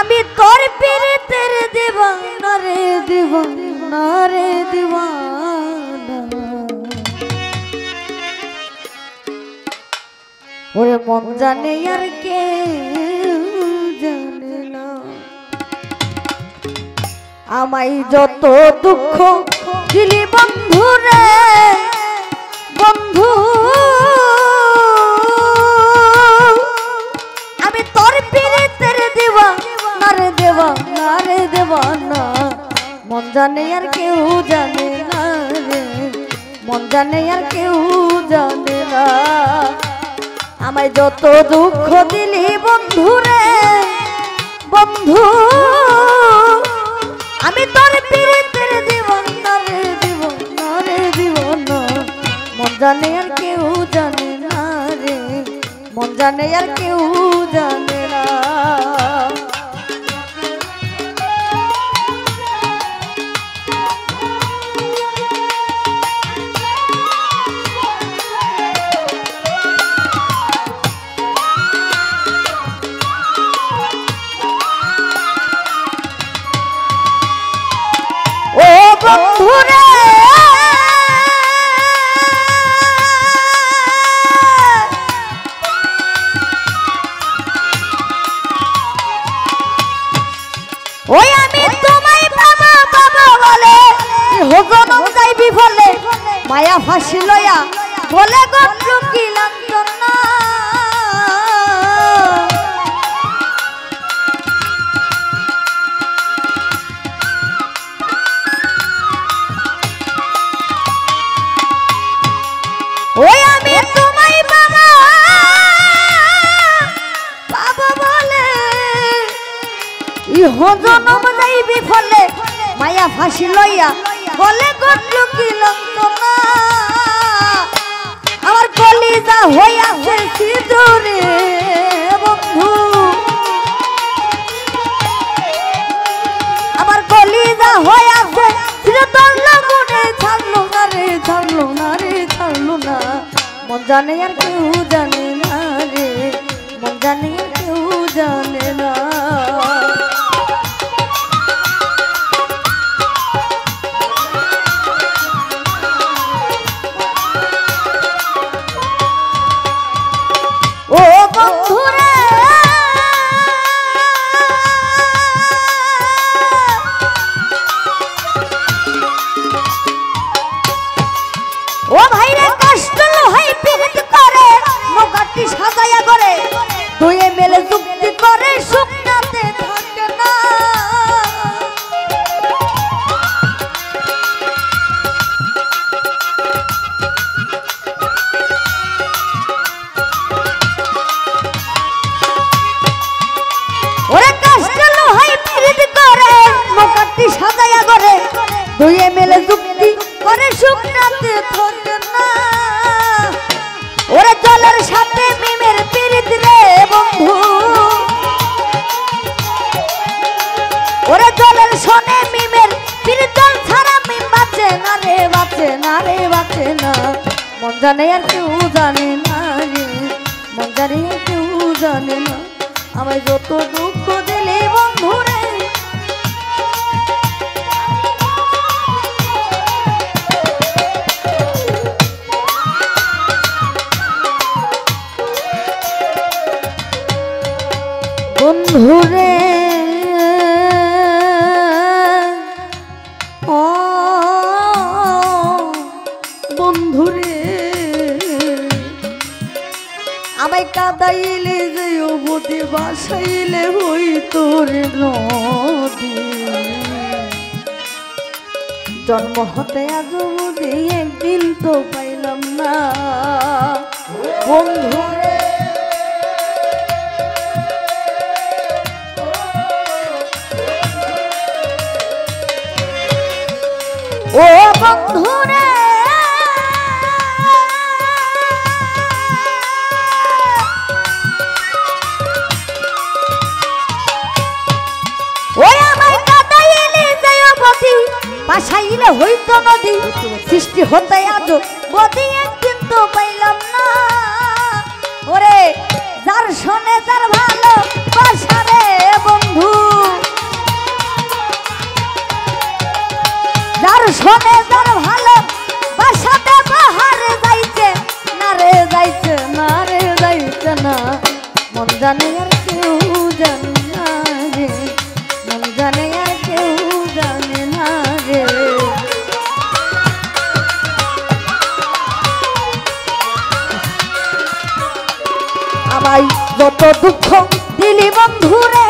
আমি তোর পীড়িতের দিওয়ানা রে দিওয়ানা রে দিওয়ানা ওরে মন জানে আর কে জানে না আমায় যত দুঃখ দিলি বন্ধু রে বন্ধু আমি তোর পীড়িতের দিওয়ানা রে দিওয়ানা রে দিওয়ানা মন জানে আর কেউ জানে না রে মন জানে আর কেউ জানে না আমায় যত দুঃখ দিলি বন্ধু রে বন্ধু আমি তোর পীড়িতের দিওয়ানা রে দিওয়ানা রে দিওয়ানা মন জানে আর কেউ জানে না রে মন জানে আর কেউ জানে না বন্ধুরে ওই আমি তোমায় বাবা বাবা বলে হজনম যাইবি বলে মায়া ফাঁসি লয়া বলে গোত্র কি লাঞ্ছনা ওই আমি তোমায় বাবা বাবা বলে ইহ জনম যাইবি ফলে মায়া ফাঁসি লইয়া বলে গোত্র কি লাঞ্ছনা আমার কলিজা হইয়াছে সিঁদুরে বন্ধু আমার কলিজা হইয়াছে সিঁদুর লাগুনে ছাড়লো না রে ছাড়লো না রে ছাড়লো না মন জানে আর কেউ জানে না রে মন জানে আর কেউ জানে না ও বন্ধুরে ও ভাইরে কষ্ট লোহাই পীড়িত করে নৌকাটি সাজাইয়া করে দুয়ে মেলে যুক্তি করে শুকনাতে থাকে না ওরে কষ্ট লোহাই পীড়িত করে নৌকাটি সাজাইয়া করে দুয়ে মেলে যুক্তি করে শুকনাতে থাকে না ওরে জলের সাথে মিমের পীড়িত রে বন্ধু ওরে জলের সনে মিমের পীড়িত ছাড়া মিম বাঁচে না রে বাঁচে না রে বাঁচে না মন জানে আর কেউ জানে না রে মন জানে আর কেউ জানে না আমায় যত দুঃখ দিলে বন্ধু রে বন্ধুরে ও বন্ধুরে আমায় কাদাইলে যে অবধি বাসাইলে হই তোর নদী জন্ম হতে আজ অবধি একদিন তো পাইলাম না বন্ধুরে ও বন্ধুরে ওই আমায় কাদাইলে যায় বদি পাশাইলে হইতো নদী সৃষ্টি হতে আজ বদি একদিন তো পাইলাম না ওরে যার শোনে তার ভালো বাসা রে বন্ধু মন জানে আর কেউ জানে না রে, মন জানে আর কেউ জানে না রে। আমায় যত দুঃখ দিলি বন্ধুরে